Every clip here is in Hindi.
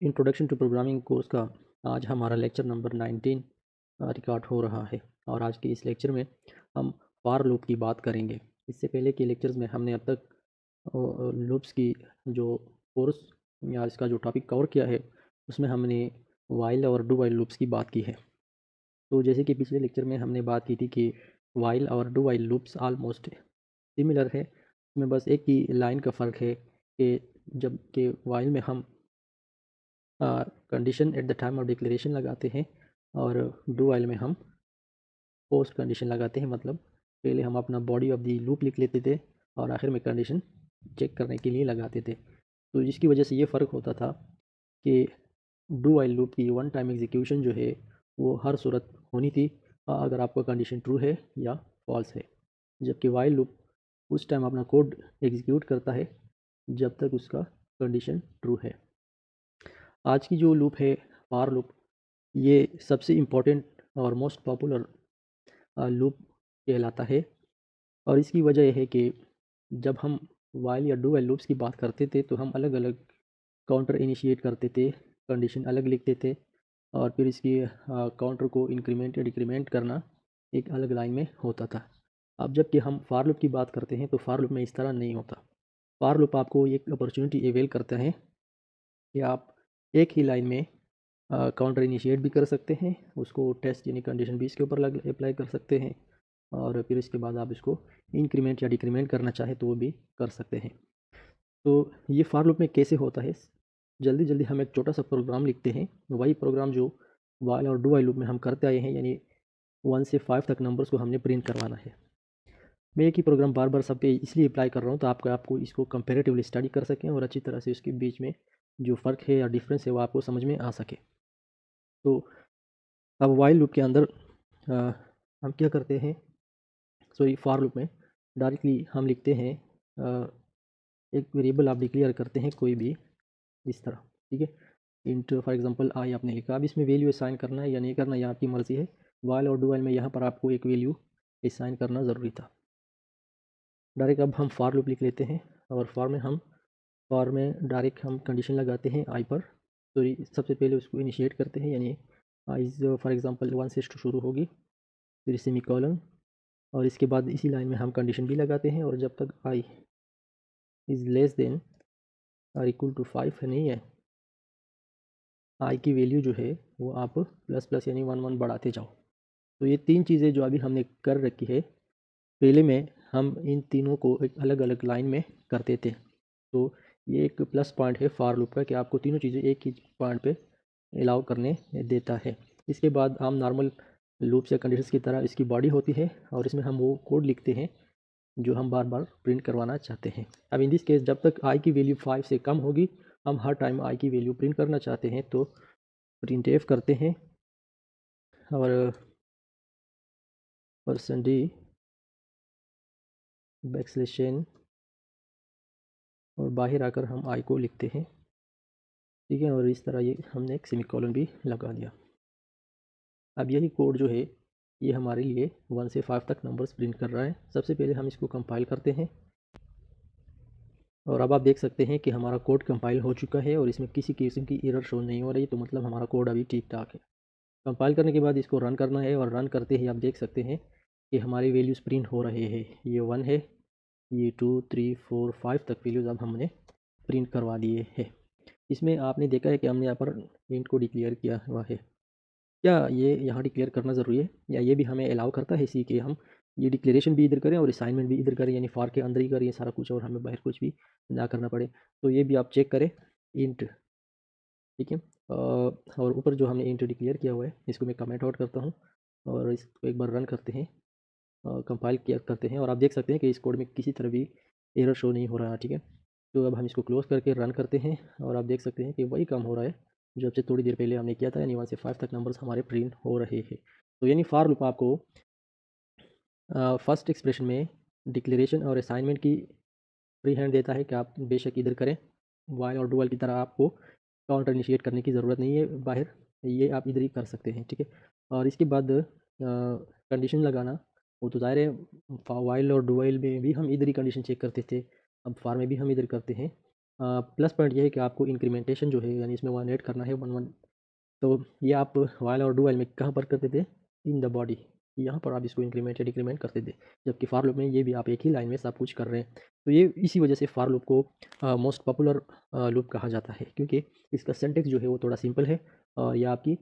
इंट्रोडक्शन टू प्रोग्रामिंग कोर्स का आज हमारा लेक्चर नंबर 19 रिकॉर्ड हो रहा है और आज के इस लेक्चर में हम फॉर लूप की बात करेंगे। इससे पहले के लेक्चर्स में हमने अब तक लूप्स की जो कोर्स या इसका जो टॉपिक कवर किया है उसमें हमने वाइल और डू वाइल लूप्स की बात की है। तो जैसे कि पिछले लेक्चर में हमने बात की थी कि वाइल और do while loops almost similar है, इसमें बस एक ही लाइन का फ़र्क है कि जब कि वाइल में हम condition at the time of declaration लगाते हैं और डू वाइल में हम पोस्ट कंडीशन लगाते हैं। मतलब पहले हम अपना बॉडी ऑफ द लूप लिख लेते थे और आखिर में कंडीशन चेक करने के लिए लगाते थे। तो जिसकी वजह से ये फ़र्क होता था कि डू वाइल लूप की वन टाइम एग्जीक्यूशन जो है वो हर सूरत होनी थी अगर आपका कंडीशन ट्रू है या फॉल्स है, जबकि वाइल लूप उस टाइम अपना कोड एग्जीक्यूट करता है जब तक उसका कंडीशन ट्रू है। आज की जो लूप है फॉर लूप, ये सबसे इम्पोर्टेंट और मोस्ट पॉपुलर लूप कहलाता है और इसकी वजह यह है कि जब हम वाइल या डू वाइल लूप्स की बात करते थे तो हम अलग अलग काउंटर इनिशिएट करते थे, कंडीशन अलग लिखते थे और फिर इसकी काउंटर को इंक्रीमेंट या डिक्रीमेंट करना एक अलग लाइन में होता था। अब जबकि हम फॉर लूप की बात करते हैं तो फॉर लूप में इस तरह नहीं होता। फॉर लूप आपको एक अपॉर्चुनिटी अवेल करता है कि आप एक ही लाइन में काउंटर इनिशिएट भी कर सकते हैं, उसको टेस्ट यानी कंडीशन भी इसके ऊपर अप्लाई कर सकते हैं और फिर इसके बाद आप इसको इंक्रीमेंट या डिक्रीमेंट करना चाहे तो वो भी कर सकते हैं। तो ये फॉर लूप में कैसे होता है, जल्दी जल्दी हम एक छोटा सा प्रोग्राम लिखते हैं, वही प्रोग्राम जो वाइल और डू वाइल लूप में हम करते आए हैं, यानी 1 से 5 तक नंबर्स को हमने प्रिंट करवाना है। मैं एक ही प्रोग्राम बार बार सब पे इसलिए अप्लाई कर रहा हूँ तो आपको इसको कंपेरेटिवली स्टडी कर सकें और अच्छी तरह से उसके बीच में जो फ़र्क है या डिफरेंस है वो आपको समझ में आ सके। तो अब वाइल लूप के अंदर हम क्या करते हैं, सॉरी फॉर लूप में डायरेक्टली हम लिखते हैं एक वेरिएबल आप डिक्लेयर करते हैं कोई भी इस तरह, ठीक है। इंट फॉर एग्जांपल आई आपने लिखा, अब इसमें वैल्यू असाइन करना है या नहीं करना यह आपकी मर्ज़ी है। वाइल और डू वाइल में यहाँ पर आपको एक वैल्यू असाइन करना ज़रूरी था। डायरेक्ट अब हम फॉर लूप लिख लेते हैं और फॉर में डायरेक्ट हम कंडीशन लगाते हैं आई पर, सॉरी सबसे पहले उसको इनिशिएट करते हैं, यानी आई फॉर एग्जांपल 1 से शुरू होगी, फिर सेमीकोलन और इसके बाद इसी लाइन में हम कंडीशन भी लगाते हैं और जब तक आई इज़ लेस देन और इक्वल टू 5 नहीं है, आई की वैल्यू जो है वो आप प्लस प्लस यानी 1 1 बढ़ाते जाओ। तो ये तीन चीज़ें जो अभी हमने कर रखी है, पहले में हम इन तीनों को एक अलग अलग लाइन में करते थे। तो ये एक प्लस पॉइंट है फॉर लूप का कि आपको तीनों चीज़ें एक ही पॉइंट पे अलाउ करने देता है। इसके बाद हम नॉर्मल लूप्स या कंडीशंस की तरह इसकी बॉडी होती है और इसमें हम वो कोड लिखते हैं जो हम बार बार प्रिंट करवाना चाहते हैं। अब इन दिस केस जब तक आई की वैल्यू 5 से कम होगी, हम हर टाइम आई की वैल्यू प्रिंट करना चाहते हैं तो प्रिंट करते हैं और %d बैकस्लैश और बाहर आकर हम आई को लिखते हैं, ठीक है। और इस तरह ये हमने एक सेमीकोलन भी लगा दिया। अब यही कोड जो है ये हमारे लिए 1 से 5 तक नंबर्स प्रिंट कर रहा है। सबसे पहले हम इसको कंपाइल करते हैं और अब आप देख सकते हैं कि हमारा कोड कंपाइल हो चुका है और इसमें किसी किस्म की एरर शो नहीं हो रही, तो मतलब हमारा कोड अभी ठीक ठाक है। कंपाइल करने के बाद इसको रन करना है और रन करते ही आप देख सकते हैं कि हमारी वैल्यूज़ प्रिंट हो रहे हैं। ये 1 है, ये 2 3 4 5 तक वैल्यूज़ अब हमने प्रिंट करवा दिए हैं। इसमें आपने देखा है कि हमने यहाँ पर इंट को डिक्लेयर किया हुआ है। क्या ये यहाँ डिक्लेयर करना ज़रूरी है या ये भी हमें अलाउ करता है इसी कि हम ये डिक्लेरेशन भी इधर करें और असाइनमेंट भी इधर करें, यानी फॉर के अंदर ही करें सारा कुछ और हमें बाहर कुछ भी ना करना पड़े। तो ये भी आप चेक करें इंट, ठीक है। और ऊपर जो हमने इंट डिक्लेयर किया हुआ है इसको मैं कमेंट आउट करता हूँ और इसको एक बार रन करते हैं, कंपाइल किया करते हैं और आप देख सकते हैं कि इस कोड में किसी तरह भी एरर शो नहीं हो रहा है, ठीक है। तो अब हम इसको क्लोज़ करके रन करते हैं और आप देख सकते हैं कि वही काम हो रहा है जो अब से थोड़ी देर पहले हमने किया था, यानी 1 से 5 तक नंबर्स हमारे प्रिंट हो रहे हैं। तो यानी फॉर लूप आपको फर्स्ट एक्सप्रेशन में डिक्लेरेशन और असाइनमेंट की फ्री हैंड देता है कि आप बेशक इधर करें, वाइल और डू वाइल की तरह आपको काउंटर इनिशिएट करने की ज़रूरत नहीं है बाहर, ये आप इधर ही कर सकते हैं, ठीक है। और इसके बाद कंडीशन लगाना वो तो ज़ाहिर है, वाइल और डू वाइल में भी हम इधर ही कंडीशन चेक करते थे, अब फॉर में भी हम इधर करते हैं। प्लस पॉइंट ये है कि आपको इंक्रीमेंटेशन जो है यानी इसमें 1 ऐड करना है 1 तो ये आप वाइल और डू वाइल में कहाँ पर करते थे, इन द बॉडी, यहाँ पर आप इसको इंक्रीमेंट या डिक्रीमेंट करते थे, जबकि फार लूप में ये भी आप एक ही लाइन में सब कुछ कर रहे हैं। तो ये इसी वजह से फार लूप को मोस्ट पॉपुलर लूप कहा जाता है, क्योंकि इसका सिंटैक्स जो है वो थोड़ा सिंपल है और यह आपकी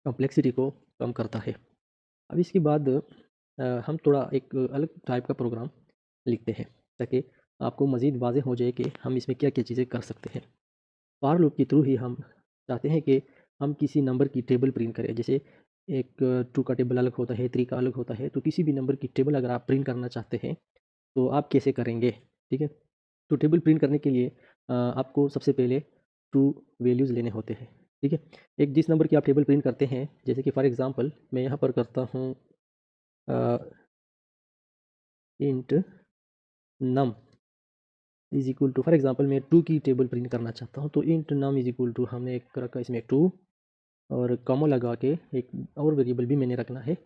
कॉम्प्लेक्सिटी को कम करता है। अब इसके बाद हम थोड़ा एक अलग टाइप का प्रोग्राम लिखते हैं ताकि आपको मज़ीद वाज़ेह हो जाए कि हम इसमें क्या क्या चीज़ें कर सकते हैं। फॉर लूप के थ्रू ही हम चाहते हैं कि हम किसी नंबर की टेबल प्रिंट करें। जैसे एक 2 का टेबल अलग होता है, 3 का अलग होता है, तो किसी भी नंबर की टेबल अगर आप प्रिंट करना चाहते हैं तो आप कैसे करेंगे, ठीक है? तो टेबल प्रिंट करने के लिए आपको सबसे पहले 2 वैल्यूज़ लेने होते हैं, ठीक है? एक जिस नंबर की आप टेबल प्रिंट करते हैं, जैसे कि फॉर एग्ज़ाम्पल मैं यहाँ पर करता हूँ uh, int num is equal to, for example मैं 2 की टेबल प्रिंट करना चाहता हूँ, तो int num is equal to हमने एक रखा इसमें 2 और कॉमा लगा के एक और वेरिएबल भी मैंने रखना है।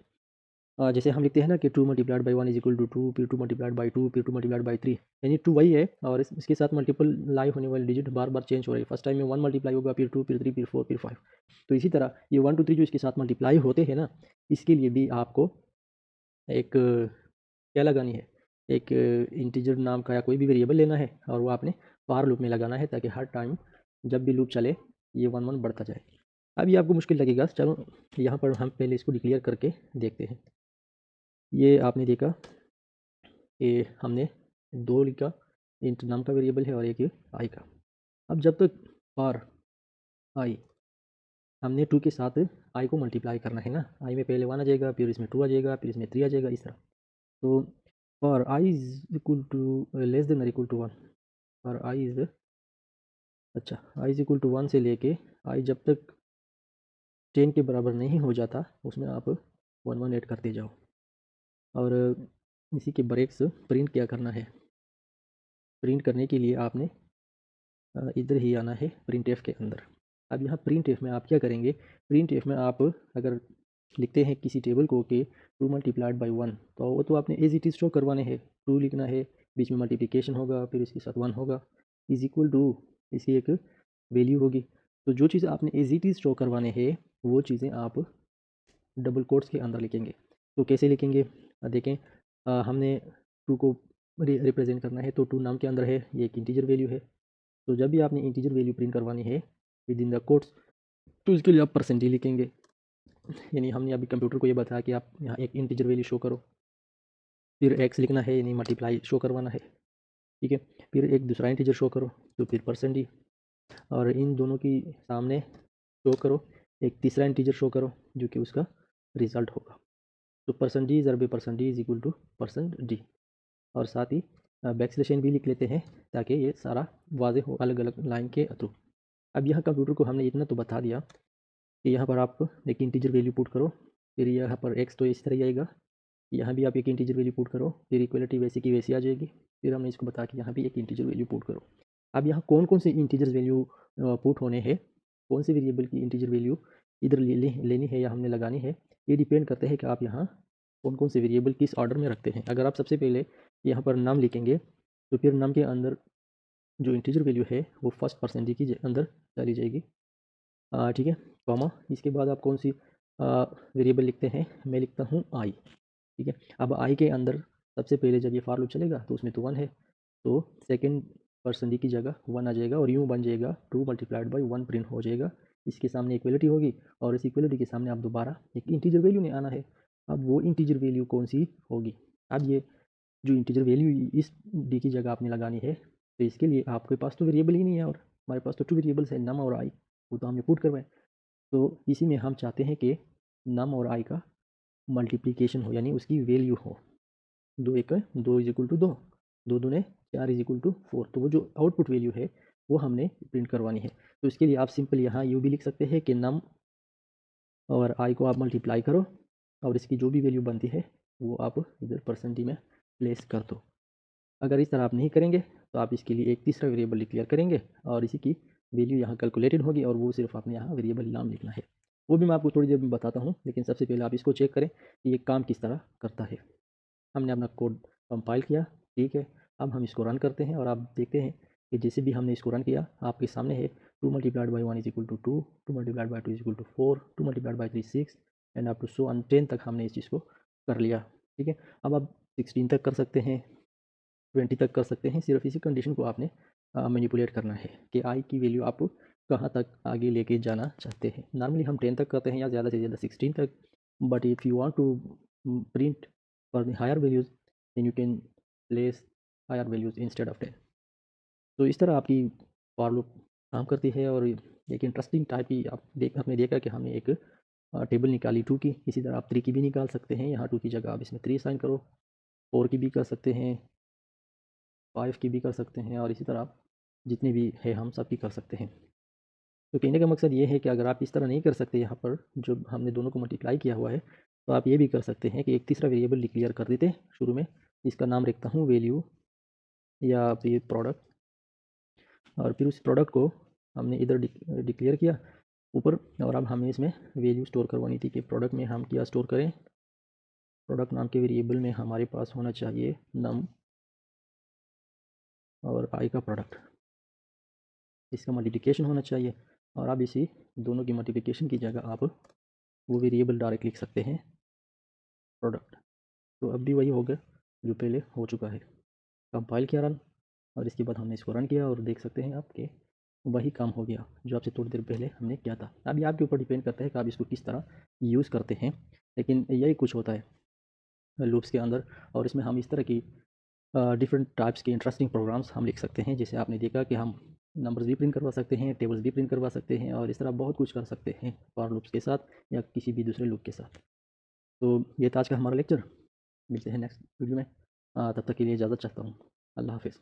जैसे हम लिखते हैं ना कि 2 multiplied by 1 is equal to 2, फिर 2 मल्टीप्लाइड बाई 2, फिर 2 मल्टीप्लाइड बाई 3, यानी 2 वही है और इसके साथ मल्टीप्लाई होने वाली डिजिट बार-बार चेंज हो रही है। फर्स्ट टाइम में 1 मल्टीप्लाई होगा, फिर 2, फिर 3, फिर 4, फिर 5। तो इसी तरह ये 1, 2, 3 जो इसके साथ मल्टीप्लाई होते हैं ना, इसके लिए भी आपको एक क्या लगानी है, एक इंटीजर नाम का या कोई भी वेरिएबल लेना है और वो आपने फॉर लूप में लगाना है ताकि हर टाइम जब भी लूप चले ये 1 1 बढ़ता जाए। अब ये आपको मुश्किल लगेगा, चलो यहाँ पर हम पहले इसको डिक्लेयर करके देखते हैं। ये आपने देखा कि हमने 2 लिखा, इंट नाम का वेरिएबल है और एक आई का। अब जब तक फॉर आई हमने 2 के साथ आई को मल्टीप्लाई करना है ना, आई में पहले 1 आ जाएगा, फिर इसमें 2 आ जाएगा, फिर इसमें 3 आ जाएगा, इस तरह। तो for i is equal to less than और equal to 1, for i is अच्छा आई इज़ इक्वल टू 1 से लेके आई जब तक 10 के बराबर नहीं हो जाता उसमें आप 1 1 ऐड करते जाओ और इसी के ब्रेक्स प्रिंट क्या करना है। प्रिंट करने के लिए आपने इधर ही आना है प्रिंट एफ के अंदर। अब यहाँ प्रिंट एफ में आप क्या करेंगे, प्रिंट एफ में आप अगर लिखते हैं किसी टेबल को कि 2 मल्टीप्लाइड बाई 1 तो वो तो आपने एज इट इज़ शो करवाने हैं, 2 लिखना है, बीच में मल्टीप्लिकेशन होगा, फिर इसके साथ 1 होगा, इज़ इक्वल टू इसकी एक वैल्यू होगी। तो जो चीज़ आपने एज इट इज़ शो करवाने हैं वो चीज़ें आप डबल कोट्स के अंदर लिखेंगे। तो कैसे लिखेंगे, देखें हमने 2 को रिप्रेजेंट करना है तो 2 नाम के अंदर है, ये एक इंटीजर वैल्यू है। तो जब भी आपने इंटीजर वैल्यू प्रिंट करवानी है विद इन द कोट्स तो इसके लिए आप परसेंटेज लिखेंगे। यानी हमने अभी कंप्यूटर को ये बताया कि आप यहाँ एक इंटीजर वैल्यू शो करो, फिर एक्स लिखना है यानी मल्टीप्लाई शो करवाना है, ठीक है। फिर एक दूसरा इंटीजर शो करो तो फिर परसेंटेज, और इन दोनों की सामने शो करो एक तीसरा इंटीजर शो करो जो कि उसका रिजल्ट होगा। तो परसेंटेज अरबे percentage equal to percent D, और साथ ही बैकस्लैश एन भी लिख लेते हैं ताकि ये सारा वाज़े हो अलग अलग लाइन के थ्रू। अब यहाँ कंप्यूटर को हमने इतना तो बता दिया कि यहाँ पर आप एक इंटीजर वैल्यू पुट करो, फिर यहाँ पर एक्स तो इस तरह ही आएगा, यहाँ भी आप एक इंटीजर वैल्यू पुट करो, फिर इक्वलिटी वैसे की वैसी आ जाएगी। फिर हमने इसको बता कि यहाँ भी एक इंटीजर वैल्यू पुट करो। अब यहाँ कौन कौन से इंटीजर वैल्यू पुट होने हैं, कौन से वेरिएबल की इंटीजर वैल्यू इधर लेनी है या हमने लगानी है, ये डिपेंड करता है कि आप यहाँ कौन कौन से वेरिएबल किस ऑर्डर में रखते हैं। अगर आप सबसे पहले यहाँ पर नाम लिखेंगे तो फिर नाम के अंदर जो इंटीजर वैल्यू है वो फर्स्ट परसेंटेज के अंदर चली जाएगी, ठीक है, कॉमा। इसके बाद आप कौन सी वेरिएबल लिखते हैं, मैं लिखता हूँ आई, ठीक है। अब आई के अंदर सबसे पहले जब ये फॉर लूप चलेगा तो उसमें तो 1 है, तो सेकंड परसेंटेज की जगह 1 आ जाएगा और यूँ बन जाएगा 2 मल्टीप्लाइड बाई 1 प्रिंट हो जाएगा। इसके सामने इक्वलिटी होगी और इस इक्वलिटी के सामने आप दोबारा एक इंटीजर वैल्यू ने आना है। अब वो इंटीजर वैल्यू कौन सी होगी, अब ये जो इंटीजर वैल्यू इस डी की जगह आपने लगानी है, तो इसके लिए आपके पास तो वेरिएबल ही नहीं है और हमारे पास तो 2 वेरिएबल्स है नम और आई, वो तो हमने पुट करवाए। तो इसी में हम चाहते हैं कि नम और आई का मल्टीप्लिकेशन हो यानी उसकी वैल्यू हो, 2 1 2 इज इक्वल टू 2, 2 दूने 4 इज इक्वल टू 4। तो वो जो आउटपुट वैल्यू है वो हमने प्रिंट करवानी है। तो इसके लिए आप सिंपल यहाँ यू भी लिख सकते हैं कि नम और आई को आप मल्टीप्लाई करो और इसकी जो भी वैल्यू बनती है वो आप इधर परसेंट में प्लेस कर दो। अगर इस तरह आप नहीं करेंगे तो आप इसके लिए एक तीसरा वेरिएबल डिक्लेयर करेंगे और इसी की वैल्यू यहाँ कैलकुलेटेड होगी और वो सिर्फ आपने यहाँ वेरिएबल नाम लिखना है। वो भी मैं आपको थोड़ी देर में बताता हूँ, लेकिन सबसे पहले आप इसको चेक करें कि ये काम किस तरह करता है। हमने अपना कोड कंपाइल किया, ठीक है। अब हम इसको रन करते हैं और आप देखते हैं कि जैसे भी हमने इसको रन किया आपके सामने है 2 multiplied by 1 is equal to 2, 2 multiplied by 2 is equal to 4, 2 multiplied by 3 6 and up to so on 10 तक हमने इस चीज़ को कर लिया। ठीक है, अब आप 16 तक कर सकते हैं, 20 तक कर सकते हैं। सिर्फ इसी कंडीशन को आपने मैनिपुलेट करना है कि आई की वैल्यू आप कहाँ तक आगे लेके जाना चाहते हैं। नॉर्मली हम 10 तक करते हैं या ज़्यादा से ज़्यादा 16 तक, but if you want to print for the higher values then you can place higher values instead of 10। तो इस तरह आपकी फॉर लूप काम करती है। और एक इंटरेस्टिंग टाइप की आपने देखा कि हमने एक टेबल निकाली 2 की, इसी तरह आप 3 की भी निकाल सकते हैं। यहाँ 2 की जगह आप इसमें 3 साइन करो, 4 की भी कर सकते हैं, 5 की भी कर सकते हैं, और इसी तरह आप जितनी भी है हम सब की कर सकते हैं। तो कहने का मकसद ये है कि अगर आप इस तरह नहीं कर सकते यहाँ पर जो हमने दोनों को मल्टीप्लाई किया हुआ है, तो आप ये भी कर सकते हैं कि एक तीसरा वेरिएबल डिक्लेयर कर देते शुरू में, इसका नाम रखता हूँ वैल्यू या फिर प्रोडक्ट, और फिर उस प्रोडक्ट को हमने इधर डिक्लेयर किया ऊपर, और अब हमें इसमें वैल्यू स्टोर करवानी थी कि प्रोडक्ट में हम क्या स्टोर करें। प्रोडक्ट नाम के वेरिएबल में हमारे पास होना चाहिए नम और आई का प्रोडक्ट, इसका मल्टीप्लिकेशन होना चाहिए। और अब इसी दोनों की मल्टीप्लिकेशन की जगह आप वो वेरिएबल डायरेक्ट लिख सकते हैं प्रोडक्ट। तो अब भी वही हो गया जो पहले हो चुका है। कंपाइल किया रन, और इसके बाद हमने इसको रन किया और देख सकते हैं आपके वही काम हो गया जो आपसे थोड़ी देर पहले हमने किया था। अब ये आपके ऊपर डिपेंड करता है कि आप इसको किस तरह यूज़ करते हैं, लेकिन यही कुछ होता है लूप्स के अंदर। और इसमें हम इस तरह की डिफरेंट टाइप्स के इंटरेस्टिंग प्रोग्राम्स हम लिख सकते हैं। जैसे आपने देखा कि हम नंबर्स भी प्रिंट करवा सकते हैं, टेबल्स भी प्रिंट करवा सकते हैं, और इस तरह बहुत कुछ कर सकते हैं फॉर लूप्स के साथ या किसी भी दूसरे लूप के साथ। तो ये था आज का हमारा लेक्चर। मिलते हैं नेक्स्ट वीडियो में। तब तक के लिए इजाज़त चाहता हूँ। अल्लाह हाफ़िज़।